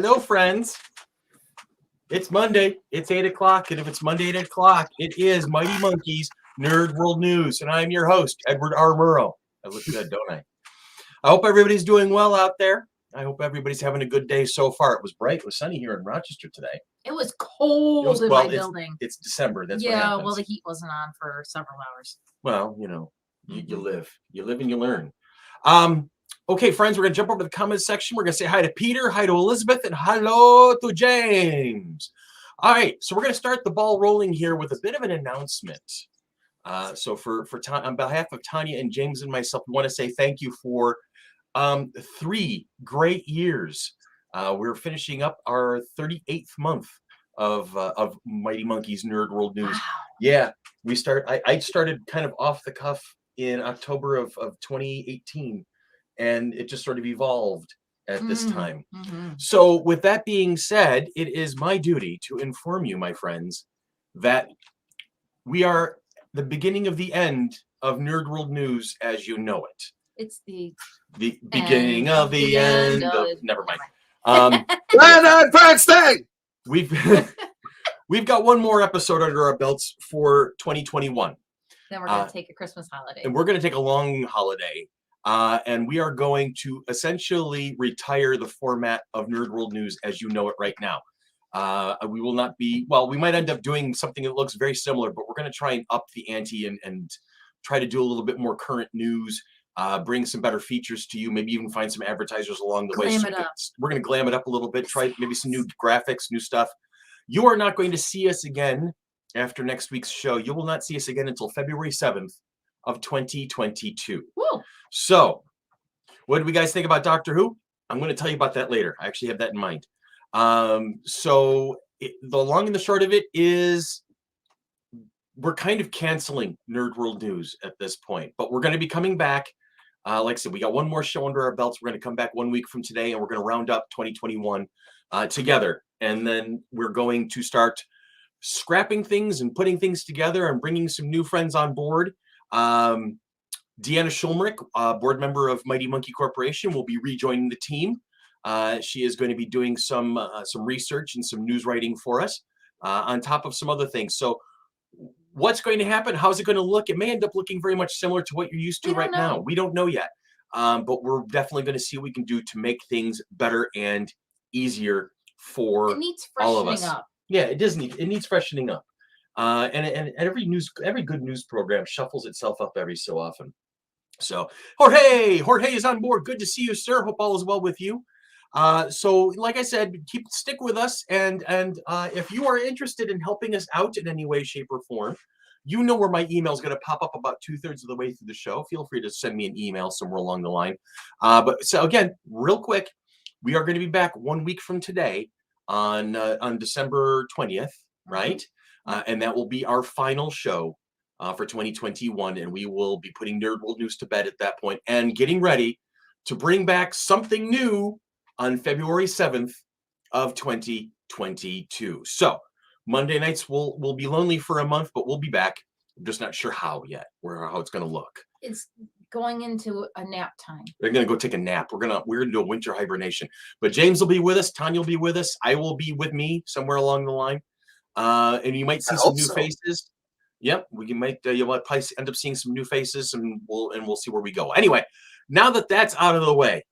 Hello, friends. It's Monday. It's 8 o'clock. And if it's Monday at 8 o'clock, it is Mighty Monkeys Nerd World News. And I'm your host, Edward R. Murrow. I look good, don't I? I hope everybody's doing well out there. I hope everybody's having a good day so far. It was bright. It was sunny here in Rochester today. It was cold in my building. It's December. That's what yeah, happens. well, the heat wasn't on for several hours. Well, you know, you live. You live and you learn. Okay, friends, we're going to jump over to the comments section. We're going to say hi to Peter, hi to Elizabeth, and hello to James. All right, so we're going to start the ball rolling here with a bit of an announcement. So on behalf of Tanya and James and myself, we want to say thank you for 3 great years. We're finishing up our 38th month of Mighty Monkeys Nerd World News. Wow. Yeah, I started kind of off the cuff in October of 2018. And it just sort of evolved at this time. So with that being said, it is my duty to inform you, my friends, that we are the beginning of the end of Nerd World News as you know it. It's the beginning of the end of... Never mind. We've got one more episode under our belts for 2021. Then we're going to take a Christmas holiday. And we're going to take a long holiday. And we are going to essentially retire the format of Nerd World News as you know it right now. We will not be, well, we might end up doing something that looks very similar, but we're going to try and up the ante and try to do a little bit more current news, bring some better features to you, maybe even find some advertisers along the way. So we're going to glam it up a little bit, try maybe some new graphics, new stuff. You are not going to see us again after next week's show. You will not see us again until February 7th of 2022. Woo. So, what do we guys think about Doctor Who? I'm going to tell you about that later. I actually have that in mind. The long and the short of it is we're kind of canceling Nerd World News at this point, but we're going to be coming back. Like I said, we got one more show under our belts. We're going to come back 1 week from today, and we're going to round up 2021 together. And then we're going to start scrapping things and putting things together and bringing some new friends on board. Deanna Schulmerich, board member of Mighty Monkey Corporation, will be rejoining the team. She is going to be doing some research and some news writing for us, on top of some other things. So what's going to happen? How's it going to look? It may end up looking very much similar to what you're used to right now. We don't know yet. But we're definitely going to see what we can do to make things better and easier for all of us. Up. Yeah, it needs freshening up. And every good news program shuffles itself up every so often. So Jorge is on board. Good to see you, sir. Hope all is well with you. So like I said, stick with us. And if you are interested in helping us out in any way, shape, or form, you know where my email is going to pop up about 2/3 of the way through the show. Feel free to send me an email somewhere along the line. But so again, real quick, we are going to be back 1 week from today on December 20th, right? And that will be our final show for 2021. And we will be putting Nerd World News to bed at that point and getting ready to bring back something new on February 7th of 2022. So Monday nights will be lonely for a month, but we'll be back. I'm just not sure how yet, or how it's going to look. It's going into a nap time. They're going to go take a nap. We're going to do a winter hibernation. But James will be with us. Tanya will be with us. I will be with me somewhere along the line. And you might see some new faces. Yep, you might probably end up seeing some new faces, and we'll see where we go. Anyway, now that that's out of the way,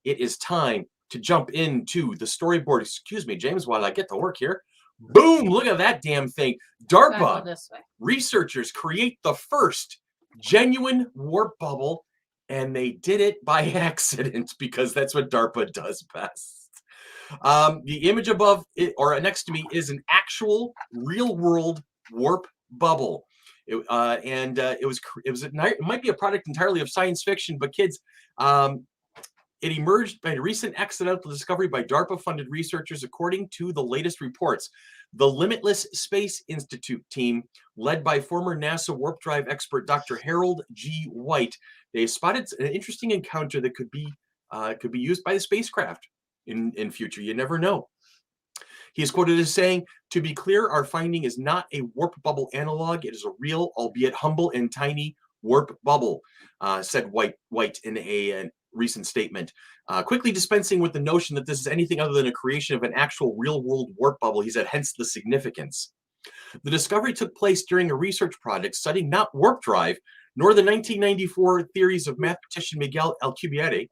it is time to jump into the storyboard. Excuse me, James, while I get to work here. Boom! Look at that damn thing. DARPA researchers create the first genuine warp bubble, and they did it by accident because that's what DARPA does best. The image above it, or next to me, is an actual real-world warp bubble. It might be a product entirely of science fiction, but kids, it emerged by a recent accidental discovery by DARPA-funded researchers, according to the latest reports. The Limitless Space Institute team, led by former NASA warp drive expert Dr. Harold G. White, they spotted an interesting encounter that could be used by the spacecraft in future. You never know. He is quoted as saying, "To be clear, our finding is not a warp bubble analog. It is a real, albeit humble and tiny, warp bubble," said White in recent statement, quickly dispensing with the notion that this is anything other than a creation of an actual real-world warp bubble. He said, hence the significance. The discovery took place during a research project studying not warp drive, nor the 1994 theories of mathematician Miguel Alcubierre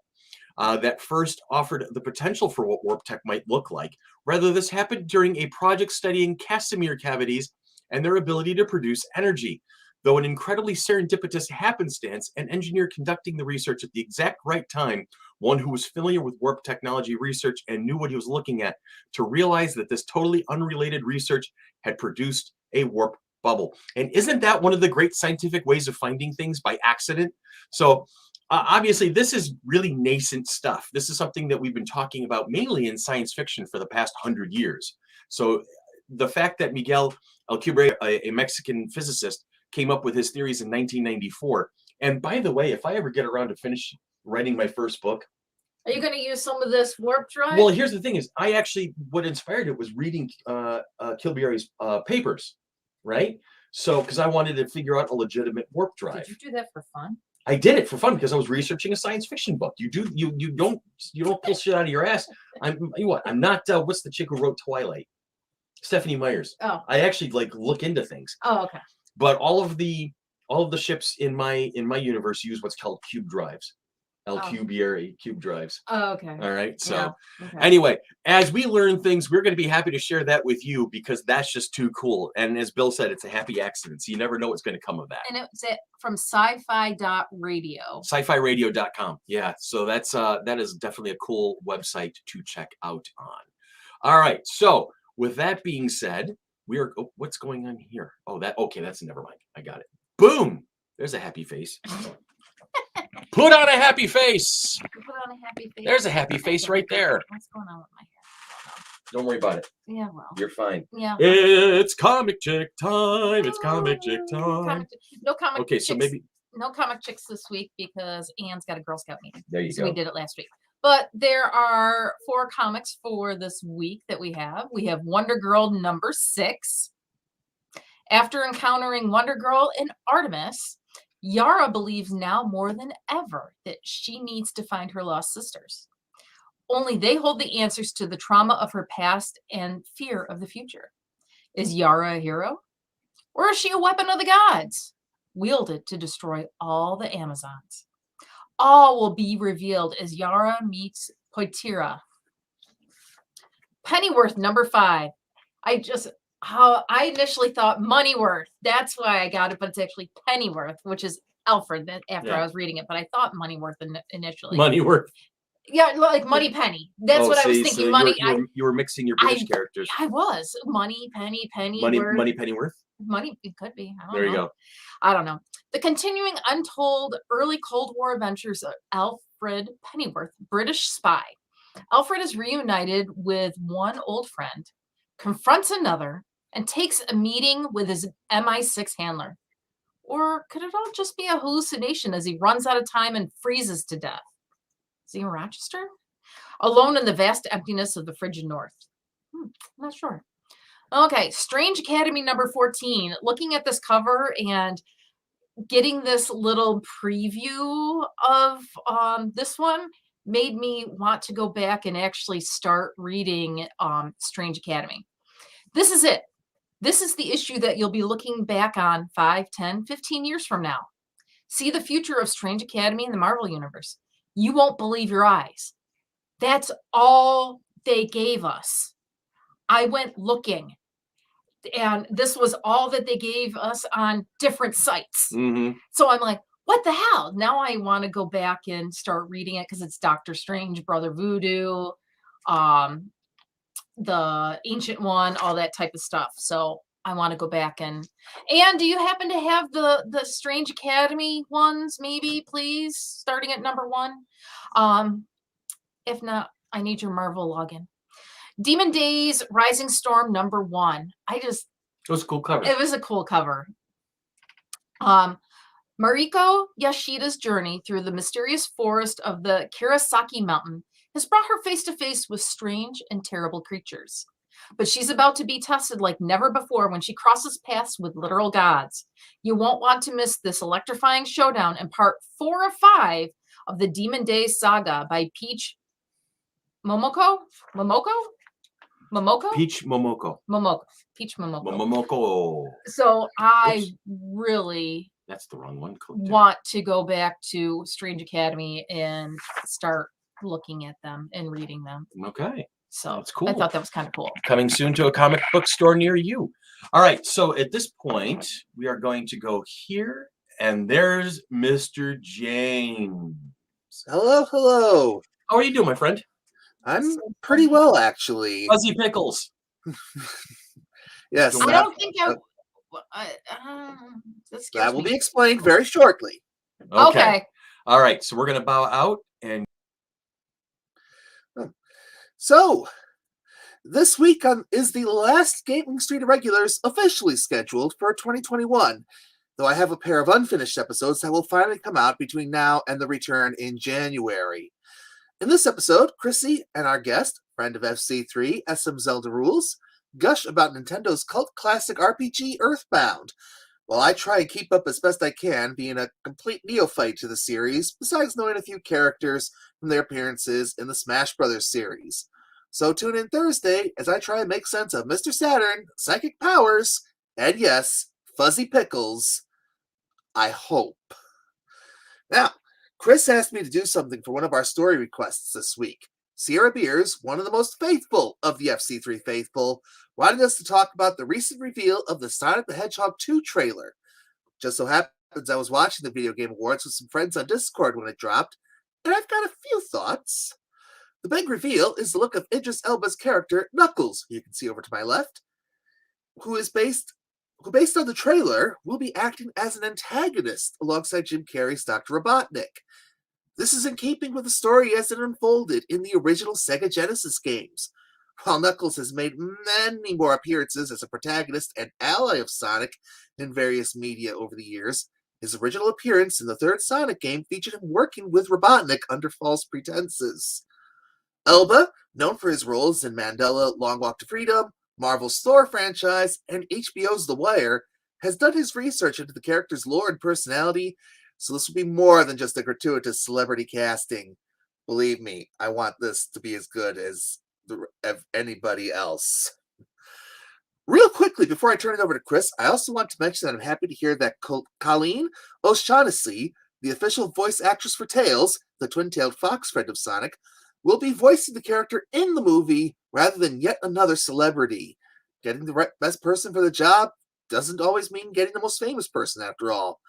that first offered the potential for what warp tech might look like. Rather, this happened during a project studying Casimir cavities and their ability to produce energy. Though an incredibly serendipitous happenstance, an engineer conducting the research at the exact right time, one who was familiar with warp technology research and knew what he was looking at, to realize that this totally unrelated research had produced a warp bubble. And isn't that one of the great scientific ways of finding things, by accident? So obviously, this is really nascent stuff. This is something that we've been talking about mainly in science fiction for the past 100 years. So the fact that Miguel Alcubierre, a Mexican physicist, came up with his theories in 1994. And by the way, if I ever get around to finish writing my first book. Are you going to use some of this warp drive? Well, here's the thing is, what inspired it was reading Alcubierre's papers, right? So, because I wanted to figure out a legitimate warp drive. Did you do that for fun? I did it for fun because I was researching a science fiction book. You don't pull shit out of your ass. I'm not what's the chick who wrote Twilight? Stephanie Myers. Oh. I actually look into things. Oh, okay. But all of the ships in my universe use what's called cube drives. Alcubierre cube drives. Oh, okay. All right. So yeah. Okay. Anyway, as we learn things, we're going to be happy to share that with you because that's just too cool. And as Bill said, it's a happy accident. So you never know what's going to come of that. And it's from sci-fi.radio. Sci-fi-radio.com. Yeah. So that is definitely a cool website to check out on. All right. So with that being said, what's going on here? Oh, that's never mind. I got it. Boom. There's a happy face. Put on a happy face. Put on a happy face. There's a happy face right there. What's going on with my hair? Don't worry about it. Yeah, well. You're fine. Yeah. It's comic chick time. It's comic chick time. No comic Okay, chicks. so maybe no comic chicks this week because Anne's got a Girl Scout meeting. There you so go. We did it last week. But there are 4 comics for this week that we have. We have Wonder Girl number 6. After encountering Wonder Girl and Artemis, Yara believes now more than ever that she needs to find her lost sisters. Only they hold the answers to the trauma of her past and fear of the future. Is Yara a hero? Or is she a weapon of the gods, wielded to destroy all the Amazons? All will be revealed as Yara meets Poitira. Pennyworth number 5. I initially thought Moneyworth. That's why I got it, but it's actually Pennyworth, which is Alfred after I was reading it. But I thought Moneyworth initially. Moneyworth. Yeah, like Money Penny. That's what I was thinking. Money. You were mixing your British characters. I was. Money, Penny, Money Pennyworth? Money, it could be. I don't know. There you go. I don't know. The continuing untold early Cold War adventures of Alfred Pennyworth, British spy. Alfred is reunited with one old friend, confronts another, and takes a meeting with his MI6 handler. Or could it all just be a hallucination as he runs out of time and freezes to death? Is he in Rochester? Alone in the vast emptiness of the frigid north? I'm not sure. Okay, Strange Academy number 14. Looking at this cover and getting this little preview of this one made me want to go back and actually start reading Strange Academy. This is it. This is the issue that you'll be looking back on 5, 10, 15 years from now. See the future of Strange Academy in the Marvel Universe. You won't believe your eyes. That's all they gave us. I went looking, and this was all that they gave us on different sites. Mm-hmm. So I'm like, what the hell? Now I want to go back and start reading it because it's Doctor Strange, Brother Voodoo, the Ancient One, all that type of stuff. So I want to go back and do you happen to have the Strange Academy ones, maybe, please, starting at number 1? If not, I need your Marvel login. Demon Days Rising Storm number 1. It was a cool cover. It was a cool cover. Mariko Yashida's journey through the mysterious forest of the Kirasaki Mountain has brought her face to face with strange and terrible creatures. But she's about to be tested like never before when she crosses paths with literal gods. You won't want to miss this electrifying showdown in part 4 of 5 of the Demon Days saga by Peach Momoko? Peach Momoko. Peach Momoko. Momoko. So I Whoops. really That's the wrong one. want to go back to Strange Academy and start looking at them and reading them. Okay. So that's cool. I thought that was kind of cool. Coming soon to a comic book store near you. All right. So at this point, we are going to go here, and there's Mr. James. Hello, hello. How are you doing, my friend? I'm pretty well, actually. Fuzzy Pickles. Yes. I don't think that will be explained very shortly. Okay. All right. So we're going to bow out and. So, this week is the last Gaming Street Irregulars officially scheduled for 2021, though I have a pair of unfinished episodes that will finally come out between now and the return in January. In this episode, Chrissy and our guest, friend of FC3, SM Zelda Rules, gush about Nintendo's cult classic RPG Earthbound, while I try and keep up as best I can, being a complete neophyte to the series, besides knowing a few characters from their appearances in the Smash Bros. Series. So tune in Thursday as I try and make sense of Mr. Saturn, Psychic Powers, and yes, Fuzzy Pickles. I hope. Now, Chris asked me to do something for one of our story requests this week. Sierra Beers, one of the most faithful of the FC3 faithful, wanted us to talk about the recent reveal of the Sonic the Hedgehog 2 trailer. Just so happens I was watching the Video Game Awards with some friends on Discord when it dropped, and I've got a few thoughts. The big reveal is the look of Idris Elba's character, Knuckles, who you can see over to my left, who based on the trailer, will be acting as an antagonist alongside Jim Carrey's Dr. Robotnik. This is in keeping with the story as it unfolded in the original Sega Genesis games. While Knuckles has made many more appearances as a protagonist and ally of Sonic in various media over the years, his original appearance in the third Sonic game featured him working with Robotnik under false pretenses. Elba, known for his roles in Mandela, Long Walk to Freedom, Marvel's Thor franchise, and HBO's The Wire, has done his research into the character's lore and personality, so this will be more than just a gratuitous celebrity casting. Believe me, I want this to be as good as anybody else. Real quickly, before I turn it over to Chris, I also want to mention that I'm happy to hear that Colleen O'Shaughnessy, the official voice actress for Tails, the twin-tailed fox friend of Sonic, will be voicing the character in the movie rather than yet another celebrity. Getting the best person for the job doesn't always mean getting the most famous person, after all.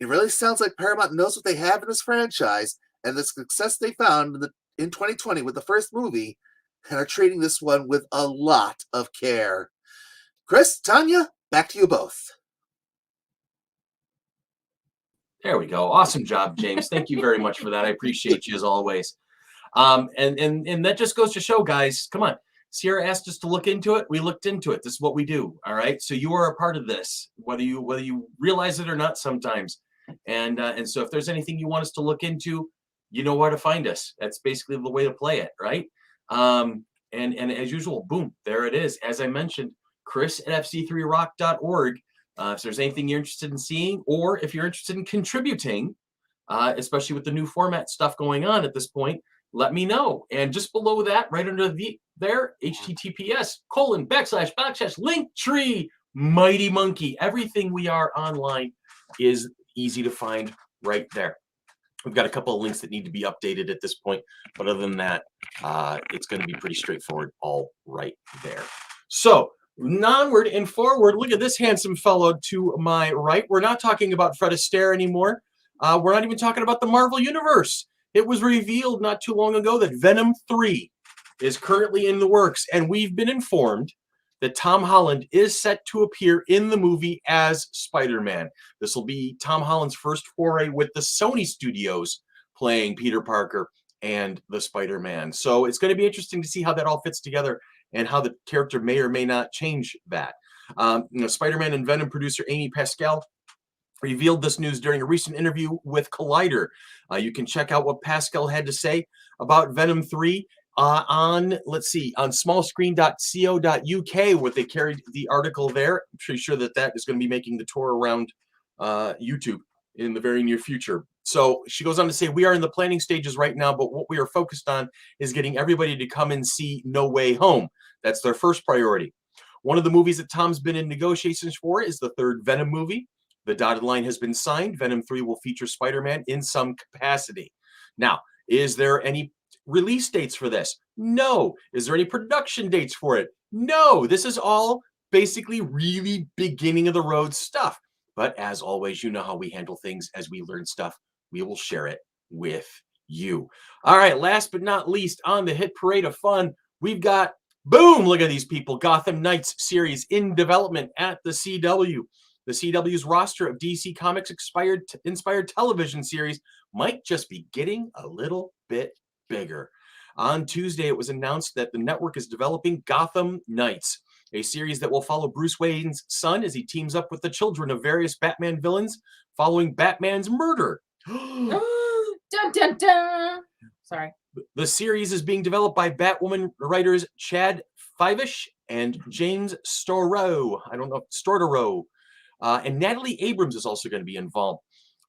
It really sounds like Paramount knows what they have in this franchise and the success they found in 2020 with the first movie, and are treating this one with a lot of care. Chris, Tanya, back to you both. There we go. Awesome job, James. Thank you very much for that. I appreciate you as always. And that just goes to show, guys, come on. Sierra asked us to look into it. We looked into it. This is what we do. All right. So you are a part of this, whether you realize it or not sometimes. And so if there's anything you want us to look into, you know where to find us. That's basically the way to play it, right? And as usual, boom, there it is. As I mentioned, Chris at fc3rock.org. If there's anything you're interested in seeing, or if you're interested in contributing, especially with the new format stuff going on at this point, let me know. And just below that, right under there, https://linktree, Mighty Monkey. Everything we are online is easy to find right there. We've got a couple of links that need to be updated at this point, but other than that, it's going to be pretty straightforward all right there. So onward and forward. Look at this handsome fellow to my right. We're not talking about Fred Astaire anymore. We're not even talking about the Marvel Universe. It was revealed not too long ago that Venom 3 is currently in the works, and we've been informed that Tom Holland is set to appear in the movie as Spider-Man. This will be Tom Holland's first foray with the Sony Studios playing Peter Parker and the Spider-Man. So it's going to be interesting to see how that all fits together and how the character may or may not change that. Spider-Man and Venom producer Amy Pascal revealed this news during a recent interview with Collider. You can check out what Pascal had to say about Venom 3 on smallscreen.co.uk, where they carried the article there. I'm pretty sure that is going to be making the tour around YouTube in the very near future. So she goes on to say, we are in the planning stages right now, but what we are focused on is getting everybody to come and see No Way Home. That's their first priority. One of the movies that Tom's been in negotiations for is the third Venom movie. The dotted line has been signed. Venom 3 will feature Spider-Man in some capacity. Now, is there any release dates for this? No. Is there any production dates for it? No. This is all basically really beginning of the road stuff. But as always, you know how we handle things. As we learn stuff, we will share it with you. All right, last but not least, on the hit parade of fun, we've got, boom, look at these people, Gotham Knights series in development at the CW. The CW's roster of DC Comics inspired television series might just be getting a little bit bigger. On Tuesday, it was announced that the network is developing Gotham Knights, a series that will follow Bruce Wayne's son as he teams up with the children of various Batman villains following Batman's murder. Dun, dun, dun. Sorry. The series is being developed by Batwoman writers Chad Fivish and James Storrow. I don't know, Stortero. And Natalie Abrams is also going to be involved.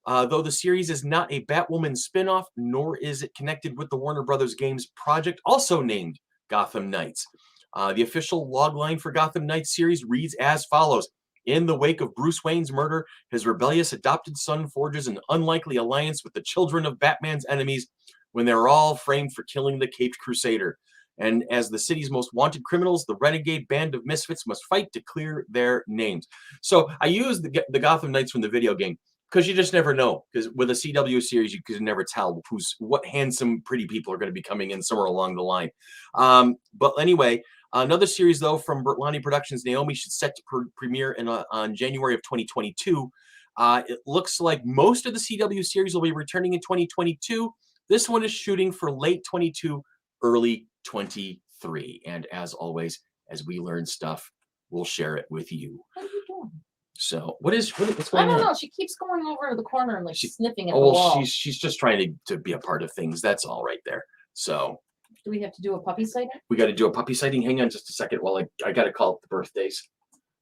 Though the series is not a Batwoman spinoff, nor is it connected with the Warner Brothers Games project, also named Gotham Knights. The official logline for Gotham Knights series reads as follows. In the wake of Bruce Wayne's murder, his rebellious adopted son forges an unlikely alliance with the children of Batman's enemies when they're all framed for killing the Caped Crusader. And as the city's most wanted criminals, the renegade band of misfits must fight to clear their names. So I use the Gotham Knights from the video game because you just never know. Because with a CW series, you can never tell what handsome, pretty people are going to be coming in somewhere along the line. But anyway, another series, though, from Bertlani Productions, Naomi, should set to premiere on January of 2022. It looks like most of the CW series will be returning in 2022. This one is shooting for late 22, early 23. And as always, as we learn stuff, we'll share it with you. What are you doing? So what's going on? I don't know. She keeps going over to the corner and sniffing at the well, wall. she's just trying to be a part of things. That's all right there. So do we have to do a puppy sighting? We got to do a puppy sighting. Hang on just a second while I got to call up the birthdays.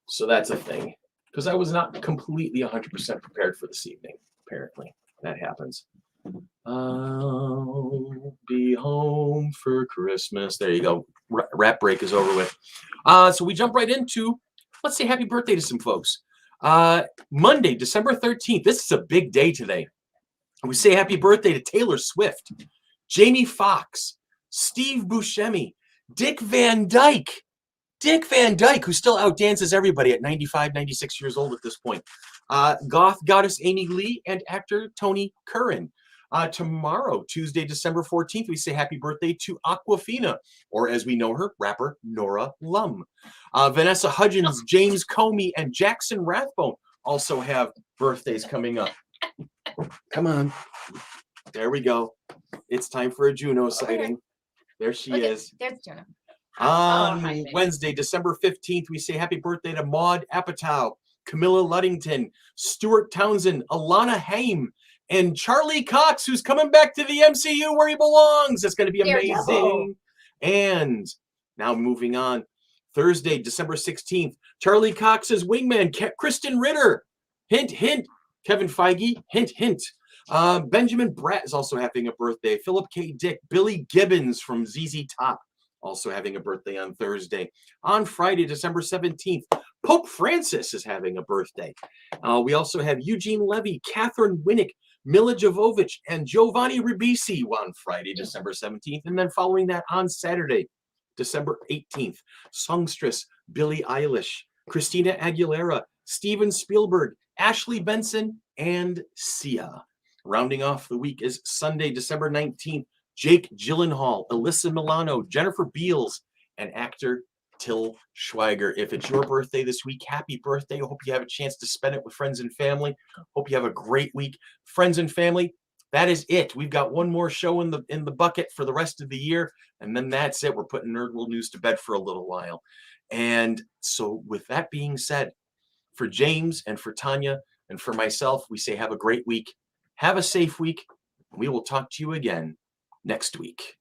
So that's a thing. Because I was not completely 100% prepared for this evening. Apparently, that happens. I'll be home for Christmas. There you go. Rap break is over with. So we jump right into, let's say happy birthday to some folks. Monday, December 13th. This is a big day today. We say happy birthday to Taylor Swift, Jamie Foxx, Steve Buscemi, Dick Van Dyke. Dick Van Dyke, who still outdances everybody at 95, 96 years old at this point. Goth goddess Amy Lee and actor Tony Curran. Tomorrow, Tuesday, December 14th, we say happy birthday to Aquafina, or as we know her, rapper Nora Lum. Vanessa Hudgens, James Comey, and Jackson Rathbone also have birthdays coming up. Come on. There we go. It's time for a Juno sighting. There she is. There's Juno. On Wednesday, December 15th, we say happy birthday to Maude Apatow, Camilla Luddington, Stuart Townsend, Alana Haim, and Charlie Cox, who's coming back to the MCU where he belongs. It's going to be amazing. And now moving on, Thursday, December 16th, Charlie Cox's wingman, Kristen Ritter. Hint, hint. Kevin Feige, hint, hint. Benjamin Bratt is also having a birthday. Philip K. Dick, Billy Gibbons from ZZ Top, also having a birthday on Thursday. On Friday, December 17th, Pope Francis is having a birthday. We also have Eugene Levy, Catherine Winnick, Mila Jovovich, and Giovanni Ribisi on Friday, December 17th. And then following that on Saturday, December 18th, songstress Billie Eilish, Christina Aguilera, Steven Spielberg, Ashley Benson, and Sia. Rounding off the week is Sunday, December 19th, Jake Gyllenhaal, Alyssa Milano, Jennifer Beals, and actor Till Schweiger. If it's your birthday this week, happy birthday. Hope you have a chance to spend it with friends and family. Hope you have a great week. Friends and family, that is it. We've got one more show in the bucket for the rest of the year, and then that's it. We're putting Nerd World News to bed for a little while. And so with that being said, for James and for Tanya and for myself, we say have a great week. Have a safe week. We will talk to you again next week.